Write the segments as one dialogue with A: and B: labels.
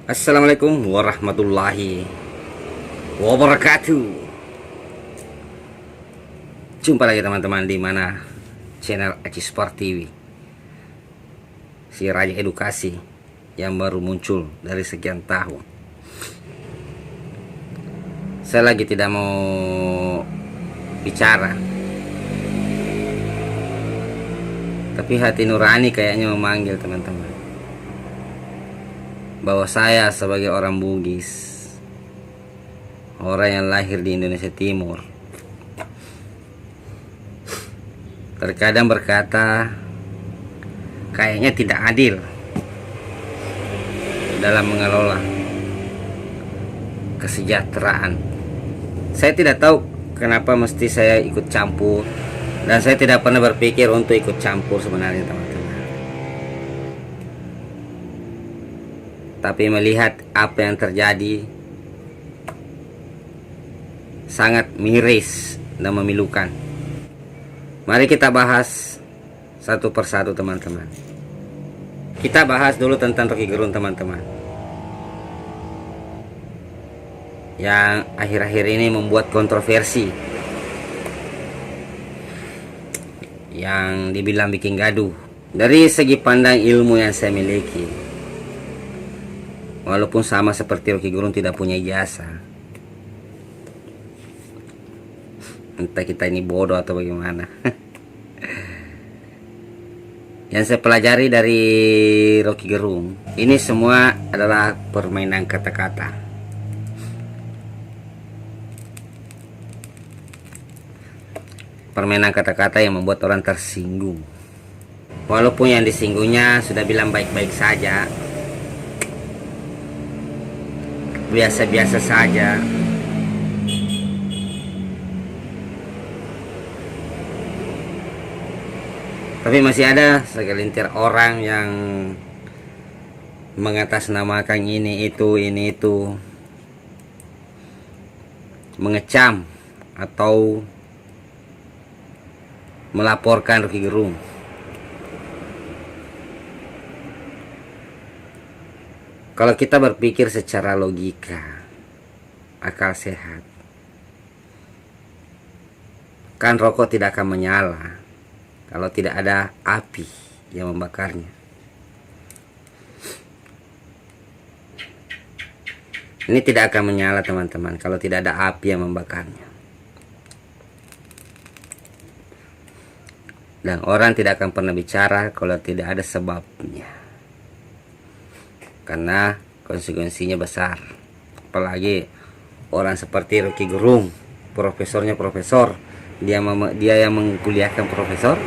A: Assalamualaikum warahmatullahi wabarakatuh. Jumpa lagi teman-teman di mana channel Aci Sport TV, si raja edukasi yang baru muncul dari sekian tahun. Saya lagi tidak mau bicara, tapi hati nurani kayaknya memanggil teman-teman, bahwa saya sebagai orang Bugis, orang yang lahir di Indonesia Timur, terkadang berkata kayaknya tidak adil dalam mengelola kesejahteraan. Saya tidak tahu kenapa mesti saya ikut campur, dan saya tidak pernah berpikir untuk ikut campur sebenarnya teman-teman. Tapi melihat apa yang terjadi sangat miris dan memilukan. Mari kita bahas satu persatu teman-teman. Kita bahas dulu tentang Rocky Gerung teman-teman, yang akhir-akhir ini membuat kontroversi, yang dibilang bikin gaduh. Dari segi pandang ilmu yang saya miliki, walaupun sama seperti Rocky Gerung tidak punya ijazah, entah kita ini bodoh atau bagaimana. Yang saya pelajari dari Rocky Gerung, ini semua adalah permainan kata-kata. Permainan kata-kata yang membuat orang tersinggung. Walaupun yang disinggungnya sudah bilang baik-baik saja, biasa-biasa saja, tapi masih ada segelintir orang yang mengatasnamakan ini itu, mengecam atau melaporkan Rocky Gerung. Kalau kita berpikir secara logika, akal sehat, kan rokok tidak akan menyala kalau tidak ada api yang membakarnya. Ini tidak akan menyala teman-teman kalau tidak ada api yang membakarnya. Dan orang tidak akan pernah bicara kalau tidak ada sebabnya, karena konsekuensinya besar. Apalagi orang seperti Rocky Gerung, profesornya profesor, dia yang mengkuliahkan profesor.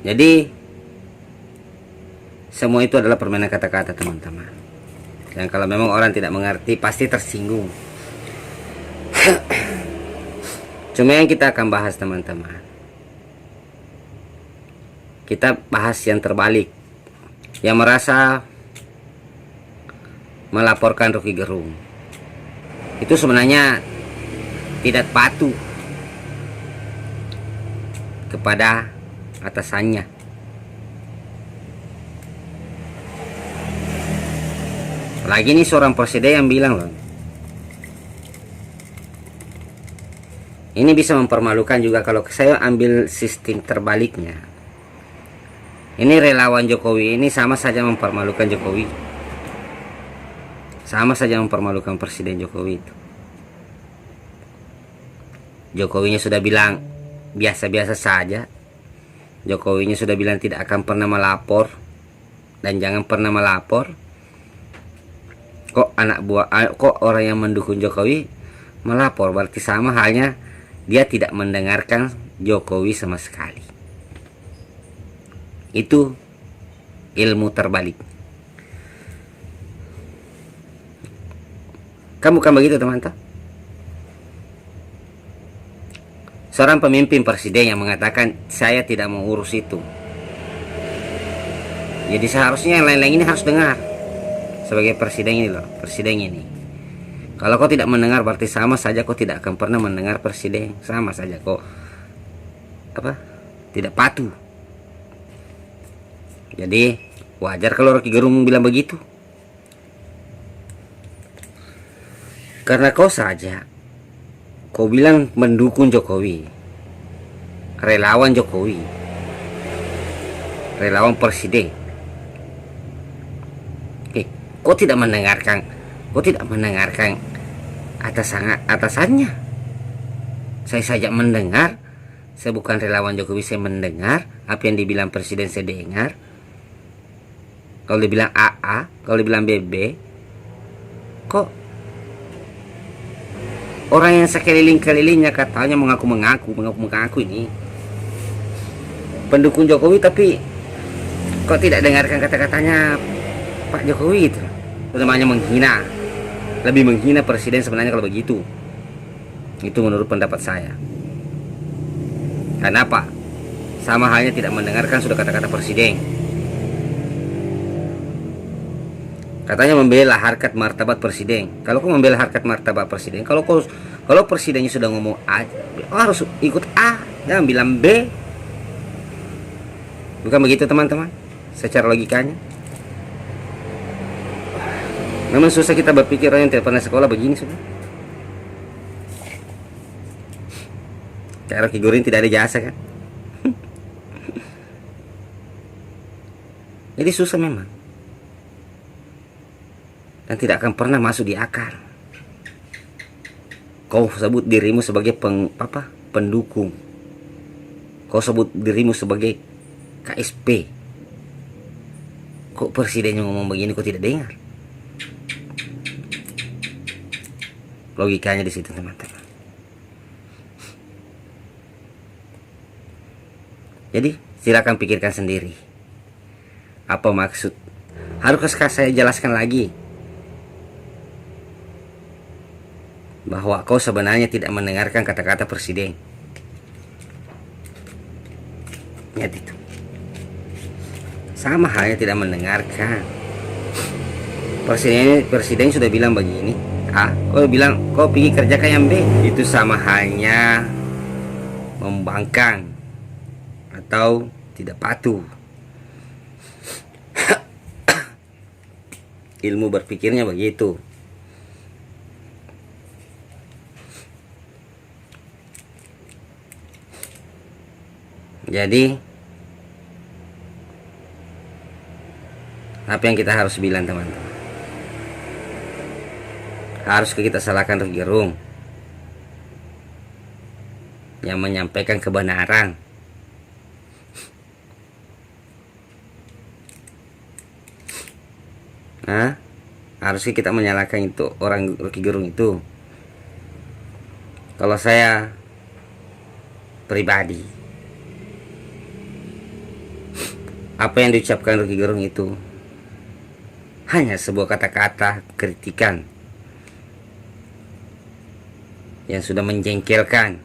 A: Jadi semua itu adalah permainan kata-kata teman-teman. Dan kalau memang orang tidak mengerti, pasti tersinggung. Cuma yang kita akan bahas teman-teman, kita bahas yang terbalik, yang merasa melaporkan Rocky Gerung itu sebenarnya tidak patuh kepada atasannya. Lagi ini seorang presiden yang bilang loh, ini bisa mempermalukan juga. Kalau saya ambil sistem terbaliknya, ini relawan Jokowi ini sama saja mempermalukan Jokowi, sama saja mempermalukan Presiden Jokowi itu. Jokowinya sudah bilang biasa-biasa saja, Jokowinya sudah bilang tidak akan pernah melapor dan jangan pernah melapor. Kok orang yang mendukung Jokowi melapor? Berarti sama halnya dia tidak mendengarkan Jokowi sama sekali. Itu ilmu terbalik. Kan bukan begitu teman-teman? Seorang pemimpin presiden yang mengatakan saya tidak mau urus itu, jadi seharusnya yang lain-lain ini harus dengar. Sebagai presiden ini loh, presiden ini Kalau kau tidak mendengar berarti sama saja kau tidak akan pernah mendengar presiden. Sama saja kau tidak patuh. Jadi wajar kalau Rocky Gerung bilang begitu. Karena kau saja kau bilang mendukung Jokowi, relawan Jokowi, relawan presiden. Kau tidak mendengarkan atasannya. Saya saja mendengar. Saya bukan relawan Jokowi, saya mendengar apa yang dibilang presiden, saya dengar. Kalau dibilang AA, kalau dibilang BB, kok orang yang sekeliling-kelilingnya katanya mengaku ini pendukung Jokowi, tapi kok tidak dengarkan kata-katanya Pak Jokowi itu. Namanya menghina, lebih menghina presiden sebenarnya kalau begitu. Itu menurut pendapat saya. Kenapa? Sama halnya tidak mendengarkan sudah kata-kata presiden. Katanya membela harkat martabat presiden. Kalau kau membela harkat martabat presiden, kalau presidennya sudah ngomong A, harus ikut A, jangan bilang B. Bukan begitu teman-teman? Secara logikanya. Memang susah kita berpikir, orang yang tidak pernah sekolah begini sudah. Kayak Rocky Gerung tidak ada jasa kan? Jadi susah memang. Dan tidak akan pernah masuk di akal. Kau sebut dirimu sebagai pendukung. Kau sebut dirimu sebagai KSP. Kok presidennya ngomong begini kau tidak dengar? Logikanya di situ teman-teman. Jadi silakan pikirkan sendiri. Apa maksud? Haruskah saya jelaskan lagi bahwa kau sebenarnya tidak mendengarkan kata-kata presiden? Lihat itu. Sama halnya tidak mendengarkan. Presiden sudah bilang begini. Kau bilang kau pergi kerjakan yang B. Itu sama halnya membangkang atau tidak patuh. Ilmu berpikirnya begitu. Jadi apa yang kita harus bilang teman-teman? Harus kita salahkan Rocky Gerung yang menyampaikan kebenaran. Harusnya kita menyalahkan itu orang Rocky Gerung itu. Kalau saya pribadi, apa yang diucapkan Rocky Gerung itu hanya sebuah kata-kata kritikan yang sudah menjengkelkan.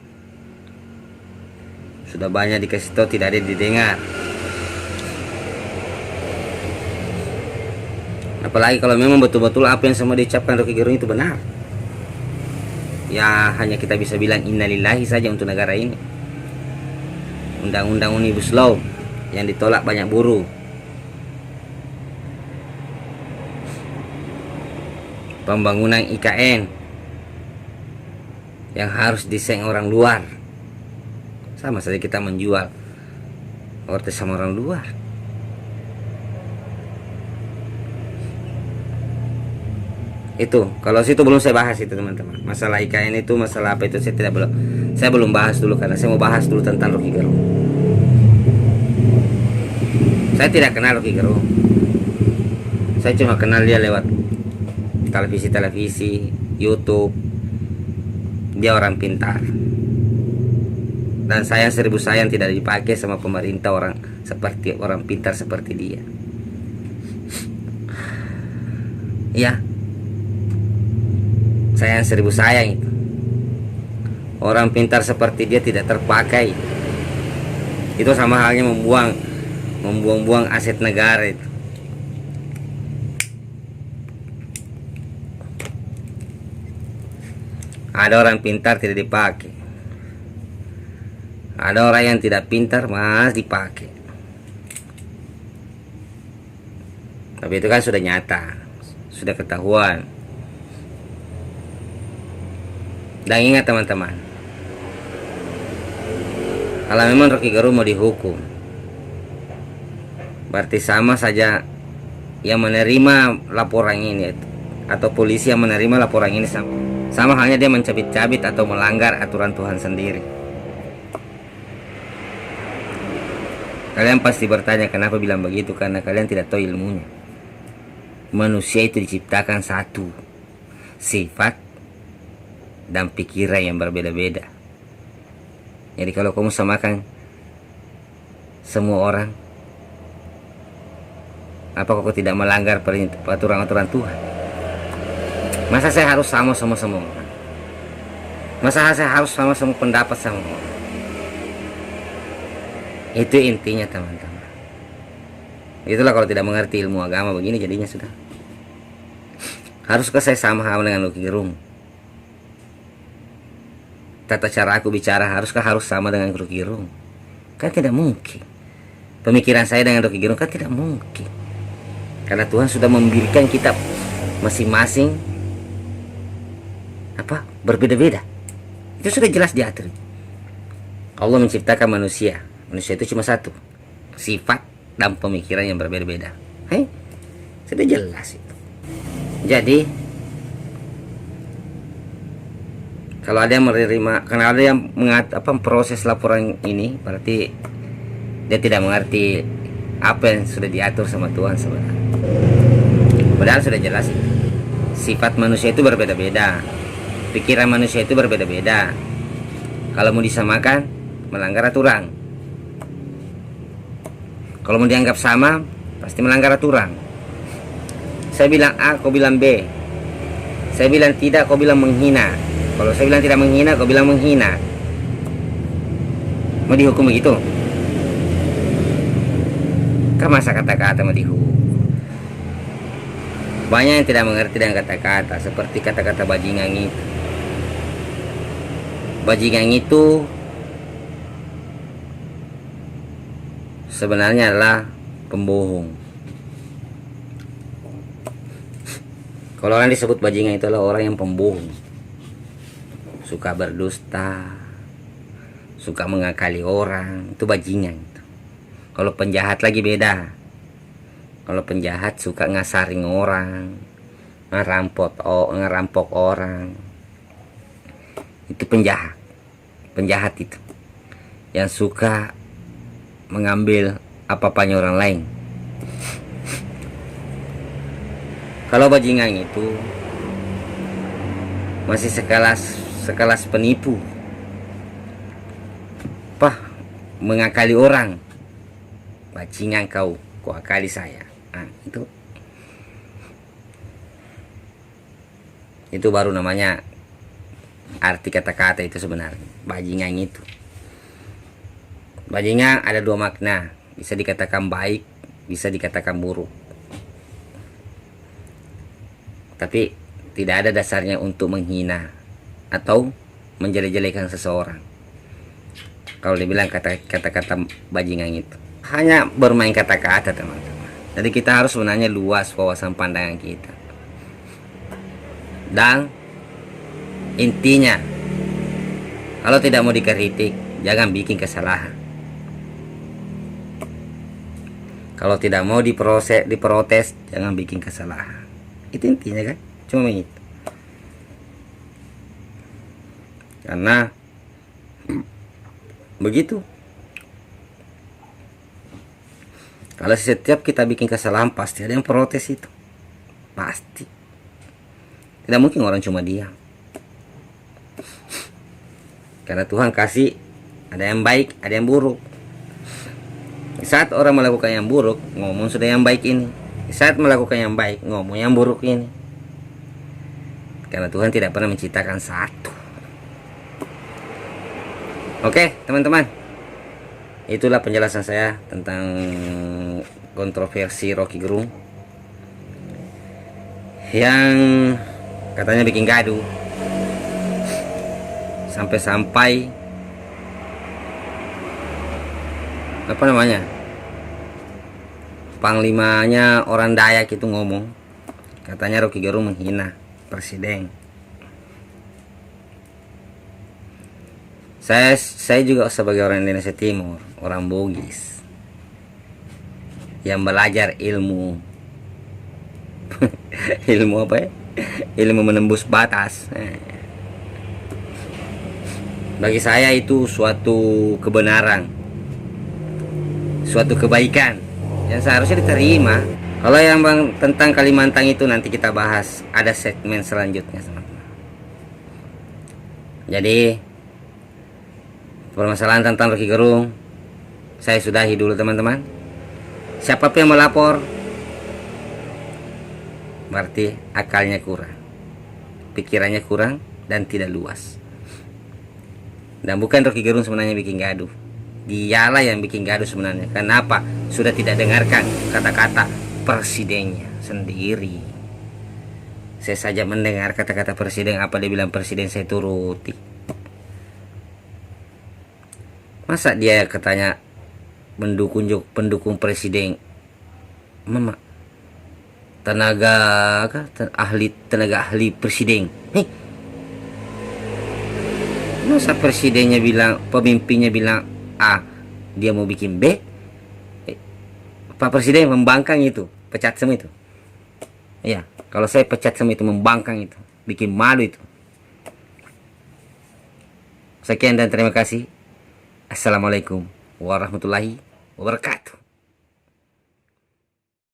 A: Sudah banyak dikasih tahu, tidak ada didengar. Apalagi kalau memang betul-betul apa yang semua diucapkan Rocky Gerung itu benar, ya hanya kita bisa bilang innalillahi saja untuk negara ini. Undang-undang Omnibus Law yang ditolak banyak buruh, pembangunan IKN yang harus desain orang luar, sama saja kita menjual order sama orang luar. Itu kalau situ belum saya bahas itu teman-teman. Masalah IKN itu, masalah apa itu saya belum bahas dulu, karena saya mau bahas dulu tentang Rocky Gerung. Saya tidak kenal Rocky Gerung. Saya cuma kenal dia lewat televisi, YouTube. Dia orang pintar. Dan sayang 1000 sayang tidak dipakai sama pemerintah orang pintar seperti dia. Iya. Sayang 1000 sayang itu. Orang pintar seperti dia tidak terpakai. Itu sama halnya membuang-buang aset negara itu. Ada orang pintar tidak dipakai. Ada orang yang tidak pintar mas dipakai. Tapi itu kan sudah nyata, sudah ketahuan. Dan ingat teman-teman, kalau memang Rocky Gerung mau dihukum, berarti sama saja yang menerima laporan ini atau polisi yang menerima laporan ini sama halnya dia mencabit-cabit atau melanggar aturan Tuhan sendiri. Kalian pasti bertanya kenapa bilang begitu, karena kalian tidak tahu ilmunya. Manusia itu diciptakan satu sifat dan pikiran yang berbeda-beda. Jadi kalau kamu samakan semua orang, apakah kau tidak melanggar aturan-aturan Tuhan? Masa saya harus sama semua orang? Masa saya harus sama pendapat sama orang? Itu intinya teman-teman. Itulah kalau tidak mengerti ilmu agama begini jadinya sudah. Haruskah saya sama dengan Rocky Gerung? Tata cara aku bicara harus sama dengan Rocky Gerung? Kan tidak mungkin. Pemikiran saya dengan Rocky Gerung kan tidak mungkin. Karena Tuhan sudah memberikan kita masing-masing berbeda-beda. Itu sudah jelas diatur. Allah menciptakan manusia. Manusia itu cuma satu, sifat dan pemikiran yang berbeda-beda. Sudah jelas itu. Jadi kalau ada yang menerima, karena ada yang proses laporan ini, berarti dia tidak mengerti apa yang sudah diatur sama Tuhan sebenarnya. Padahal sudah jelas itu. Sifat manusia itu berbeda-beda, pikiran manusia itu berbeda-beda. Kalau mau disamakan, melanggar aturan. Kalau mau dianggap sama, pasti melanggar aturan. Saya bilang A, kau bilang B. Saya bilang tidak, kau bilang menghina. Kalau saya bilang tidak menghina, kau bilang menghina. Mau dihukum begitu? Kan masa kata-kata mau dihukum? Banyak yang tidak mengerti dengan kata-kata, seperti kata-kata bajingan itu. Bajingan itu sebenarnya adalah pembohong. Kalau orang disebut bajingan itu adalah orang yang pembohong, suka berdusta, suka mengakali orang, itu bajingan. Kalau penjahat lagi beda. Kalau penjahat suka ngasaring orang, ngerampok orang, itu penjahat. Penjahat itu yang suka mengambil apa-apanya orang lain. Kalau bajingan itu masih sekelas penipu, mengakali orang. Bajingan kau akali saya. Itu baru namanya arti kata-kata itu sebenarnya. Bajingan itu. Bajingan ada dua makna, bisa dikatakan baik, bisa dikatakan buruk. Tapi tidak ada dasarnya untuk menghina atau menjelek-jelekan seseorang. Kalau dibilang kata-kata bajingan itu hanya bermain kata-kata teman-teman. Jadi kita harus sebenarnya luas wawasan pandangan kita. Dan intinya, kalau tidak mau dikritik, jangan bikin kesalahan. Kalau tidak mau diprotes, jangan bikin kesalahan. Itu intinya kan, cuma itu. Karena begitu. Kalau setiap kita bikin kesalahan, pasti ada yang protes itu. Pasti. Tidak mungkin orang cuma diam. Karena Tuhan kasih, ada yang baik, ada yang buruk. Saat orang melakukan yang buruk, ngomong sudah yang baik ini. Saat melakukan yang baik, ngomong yang buruk ini. Karena Tuhan tidak pernah menciptakan satu. Oke, teman-teman. Itulah penjelasan saya tentang kontroversi Rocky Gerung yang katanya bikin gaduh. Sampai-sampai apa namanya, panglimanya orang Dayak itu ngomong, katanya Rocky Gerung menghina presiden. Saya juga sebagai orang Indonesia Timur, orang Bugis yang belajar ilmu ilmu apa ya, ilmu menembus batas. Bagi saya itu suatu kebenaran, suatu kebaikan yang seharusnya diterima. Kalau yang tentang Kalimantan itu nanti kita bahas, ada segmen selanjutnya. Jadi permasalahan tentang Rocky Gerung saya sudahi dulu teman-teman. Siapapun yang melapor berarti akalnya kurang, pikirannya kurang, dan tidak luas. Dan bukan Rocky Gerung sebenarnya bikin gaduh, dialah yang bikin gaduh sebenarnya. Kenapa? Sudah tidak dengarkan kata-kata presidennya sendiri. Saya saja mendengar kata-kata presiden, apa dia bilang presiden saya turuti. Masa dia katanya pendukung presiden, mama tenaga ahli presiden. Masa presidennya bilang, pemimpinnya bilang A, dia mau bikin B. Pak Presiden membangkang itu, pecat semua itu. Iya, kalau saya pecat semua itu, membangkang itu, bikin malu itu. Sekian dan terima kasih. Assalamualaikum warahmatullahi wabarakatuh.